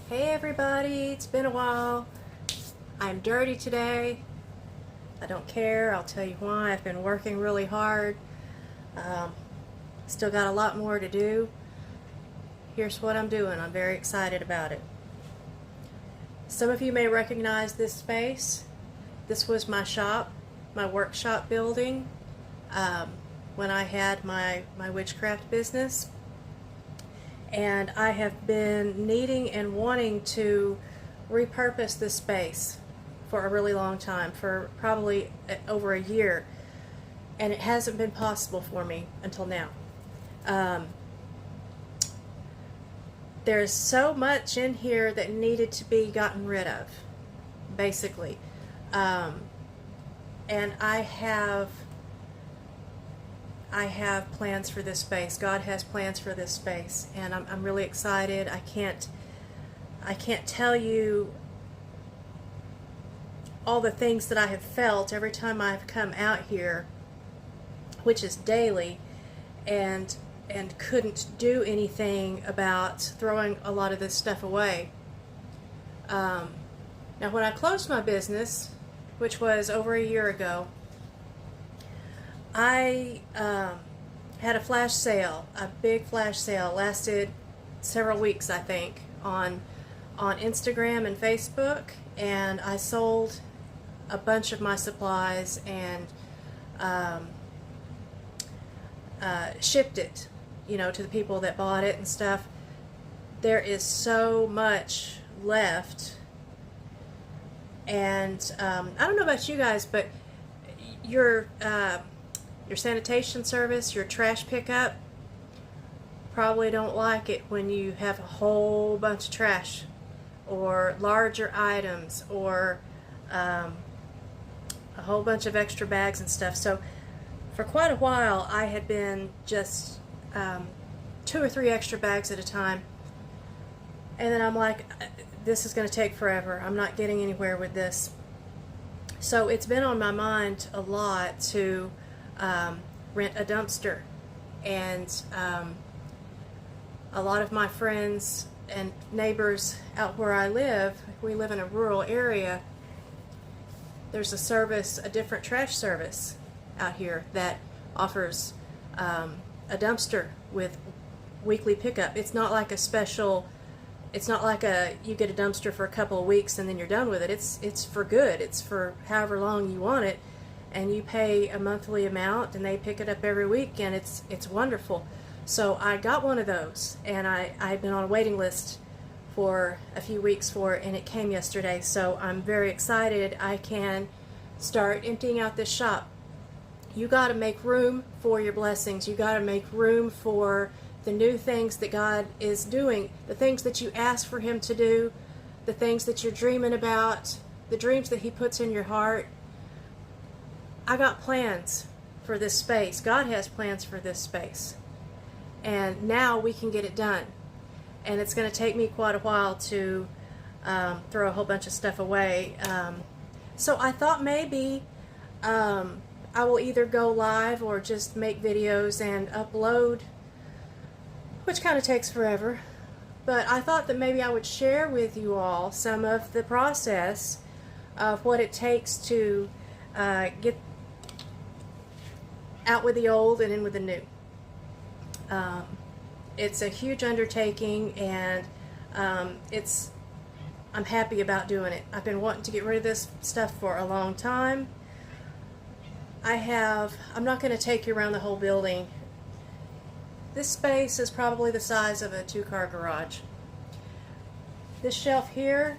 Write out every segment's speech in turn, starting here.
Hey everybody, it's been a while. I'm dirty today. I don't care, I'll tell you why. I've been working really hard. Um, Still got a lot more to do. Here's what I'm doing. I'm very excited about it. Some of you may recognize this space. This was my shop, my workshop building, when I had my witchcraft business. And I have been needing and wanting to repurpose this space for a really long time, for probably over a year, and it hasn't been possible for me until now. There's so much in here that needed to be gotten rid of, basically. And I have plans for this space. God has plans for this space, and I'm really excited. I can't tell you all the things that I have felt every time I've come out here, which is daily, and couldn't do anything about throwing a lot of this stuff away. Now, when I closed my business, which was over a year ago, I had a flash sale, a big flash sale, lasted several weeks, I think, on Instagram and Facebook, and I sold a bunch of my supplies and shipped it, to the people that bought it and stuff. There is so much left, and I don't know about you guys, but your sanitation service, your trash pickup, probably don't like it when you have a whole bunch of trash or larger items or a whole bunch of extra bags and stuff. So for quite a while I had been just 2 or 3 extra bags at a time, and then I'm like, this is going to take forever. I'm not getting anywhere with this. So it's been on my mind a lot to rent a dumpster, and a lot of my friends and neighbors out where I live, we live in a rural area, there's a service, a different trash service out here that offers a dumpster with weekly pickup. It's not like a special, it's not like you get a dumpster for a couple of weeks and then you're done with it. It's for good. It's for however long you want it, and you pay a monthly amount and they pick it up every week, and it's wonderful. So I got one of those, and I've been on a waiting list for a few weeks for it, and it came yesterday. So I'm very excited. I can start emptying out this shop. You got to make room for your blessings. You got to make room for the new things that God is doing, the things that you ask for Him to do, the things that you're dreaming about, the dreams that He puts in your heart. I got plans for this space. God has plans for this space. And now we can get it done. And it's going to take me quite a while to throw a whole bunch of stuff away. So I thought maybe I will either go live or just make videos and upload, which kind of takes forever. But I thought that maybe I would share with you all some of the process of what it takes to get out with the old and in with the new. It's a huge undertaking, and I'm happy about doing it. I've been wanting to get rid of this stuff for a long time. I'm not going to take you around the whole building. This space is probably the size of a 2-car garage. This shelf here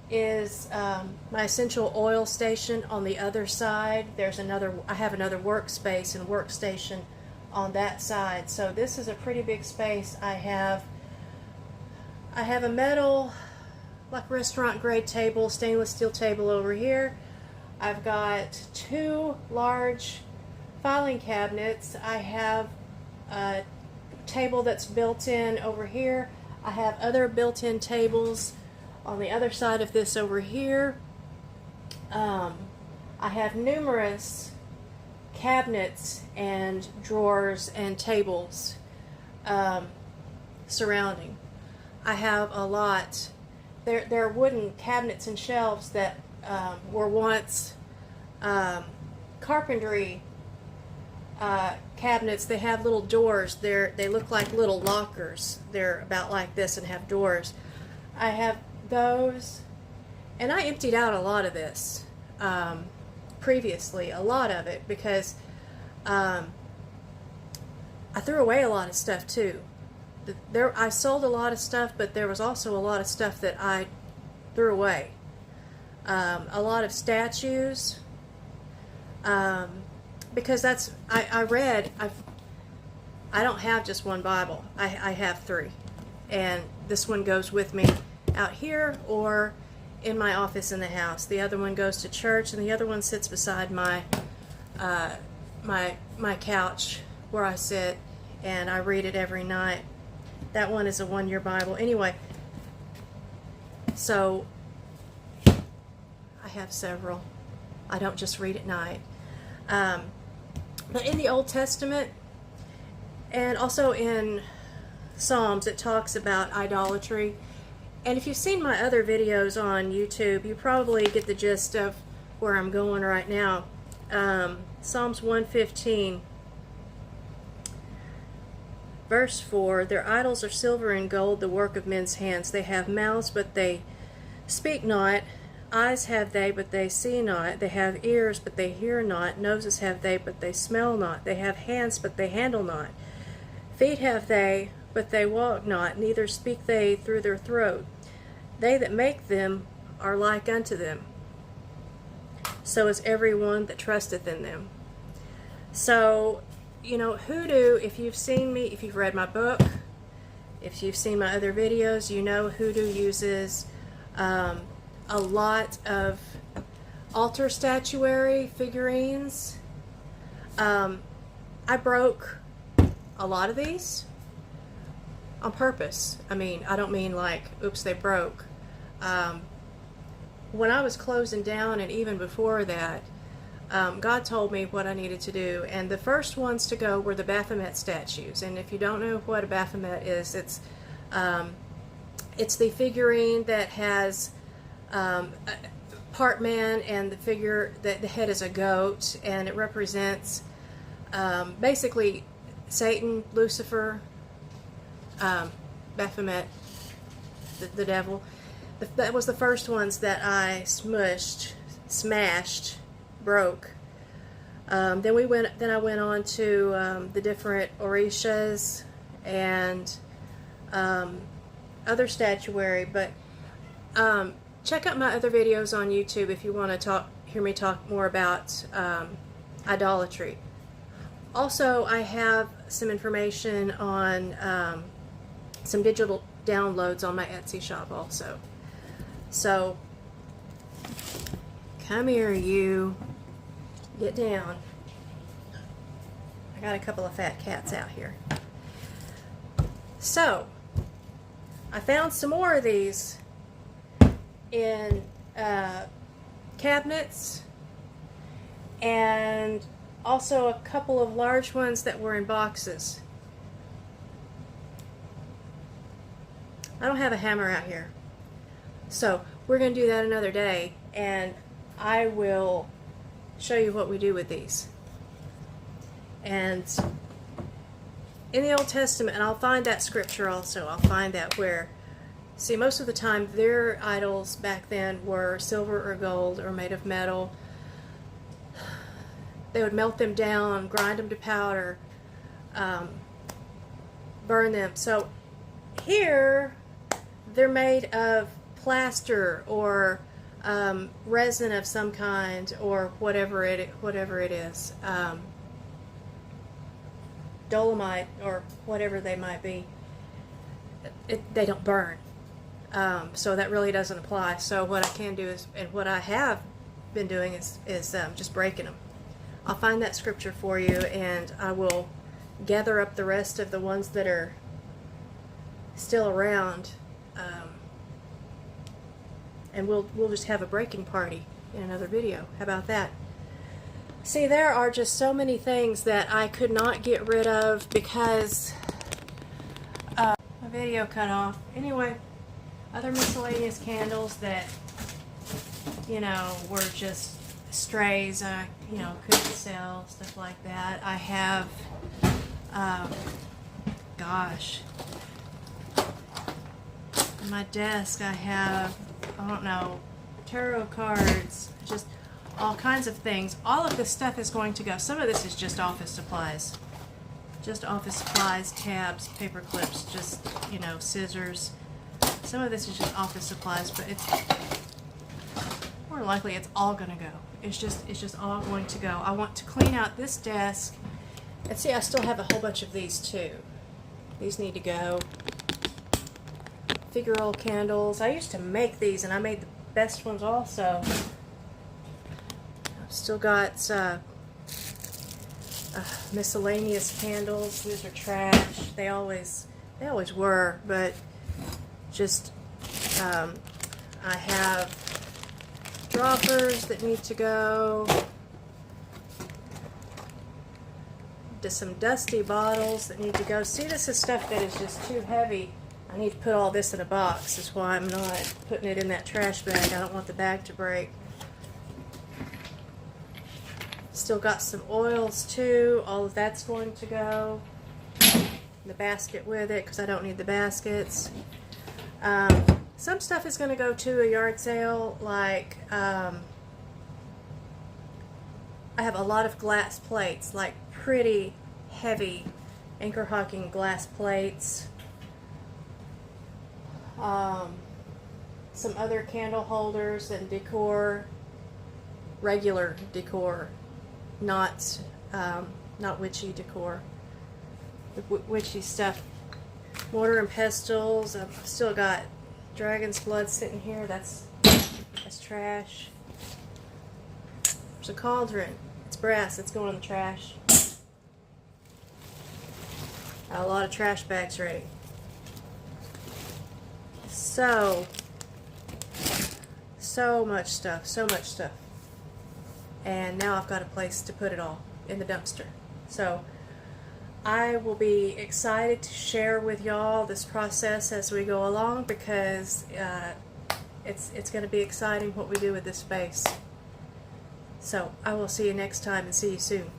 is my essential oil station. On the other side, I have another workspace and workstation on that side. So this is a pretty big space. I have a metal, like restaurant grade table, stainless steel table over here. I've got 2 large filing cabinets. I have a table that's built in over here. I have other built-in tables on the other side of this over here. I have numerous cabinets and drawers and tables surrounding. I have a lot. They're wooden cabinets and shelves that were once carpentry cabinets. They have little doors. They look like little lockers. They're about like this and have doors. I have those, and I emptied out a lot of this previously, a lot of it, because I threw away a lot of stuff too. I sold a lot of stuff, but there was also a lot of stuff that I threw away. A lot of statues, because I read. I don't have just one Bible. I have three, and this one goes with me out here or in my office in the house. The other one goes to church, and the other one sits beside my my couch where I sit, and I read it every night. That one is a one-year Bible. Anyway, so I have several. I don't just read at night. But in the Old Testament, and also in Psalms, it talks about idolatry. And if you've seen my other videos on YouTube, you probably get the gist of where I'm going right now. Psalms 115. Verse 4, their idols are silver and gold, the work of men's hands. They have mouths, but they speak not. Eyes have they, but they see not. They have ears, but they hear not. Noses have they, but they smell not. They have hands, but they handle not. Feet have they, but they walk not. Neither speak they through their throat. They that make them are like unto them. So is every one that trusteth in them. So, you know, hoodoo, if you've seen me, if you've read my book, if you've seen my other videos, you know hoodoo uses a lot of altar statuary figurines. I broke a lot of these on purpose. I mean, I don't mean like, oops, they broke. When I was closing down, and even before that, God told me what I needed to do, and the first ones to go were the Baphomet statues. And if you don't know what a Baphomet is, it's the figurine that has part man, and the head is a goat, and it represents basically Satan, Lucifer, Baphomet, the devil. That was the first ones that I smashed, broke. Then I went on to the different orishas and other statuary. But check out my other videos on YouTube if you want to hear me talk more about idolatry. Also, I have some information on some digital downloads on my Etsy shop also. So, come here, you. Get down. I got a couple of fat cats out here. So, I found some more of these in cabinets, and also a couple of large ones that were in boxes. I don't have a hammer out here, so we're going to do that another day, and I will show you what we do with these. And in the Old Testament, and I'll find that scripture also, I'll find that where, see, most of the time their idols back then were silver or gold or made of metal. They would melt them down, grind them to powder, burn them. So here they're made of plaster or resin of some kind, or whatever it is, dolomite or whatever they might be. They don't burn, so that really doesn't apply. So what I can do is, and what I have been doing is just breaking them. I'll find that scripture for you, and I will gather up the rest of the ones that are still around. And we'll just have a breaking party in another video. How about that? See, there are just so many things that I could not get rid of because of video cut off. Anyway, other miscellaneous candles that, you know, were just strays. You know, couldn't sell, stuff like that. I have, gosh, on my desk I have, I don't know, tarot cards, just all kinds of things. All of this stuff is going to go. Some of this is just office supplies. Just office supplies, tabs, paper clips, just, you know, scissors. Some of this is just office supplies, but it's more likely it's all gonna go. It's just all going to go. I want to clean out this desk. And see, I still have a whole bunch of these too. These need to go. Figure old candles. I used to make these, and I made the best ones also. I've still got miscellaneous candles. These are trash. They always were, but just I have droppers that need to go. Just some dusty bottles that need to go. See, this is stuff that is just too heavy. I need to put all this in a box. That's why I'm not putting it in that trash bag. I don't want the bag to break. Still got some oils too. All of that's going to go. The basket with it, because I don't need the baskets. Some stuff is going to go to a yard sale, like I have a lot of glass plates, like pretty heavy anchor hocking glass plates. Some other candle holders and decor, regular decor, not witchy decor. The witchy stuff, mortar and pestles. I've still got dragon's blood sitting here. That's trash. There's a cauldron. It's brass. It's going in the trash. Got a lot of trash bags ready. So much stuff. So much stuff. And now I've got a place to put it all in the dumpster. So I will be excited to share with y'all this process as we go along, because it's going to be exciting what we do with this space. So I will see you next time, and see you soon.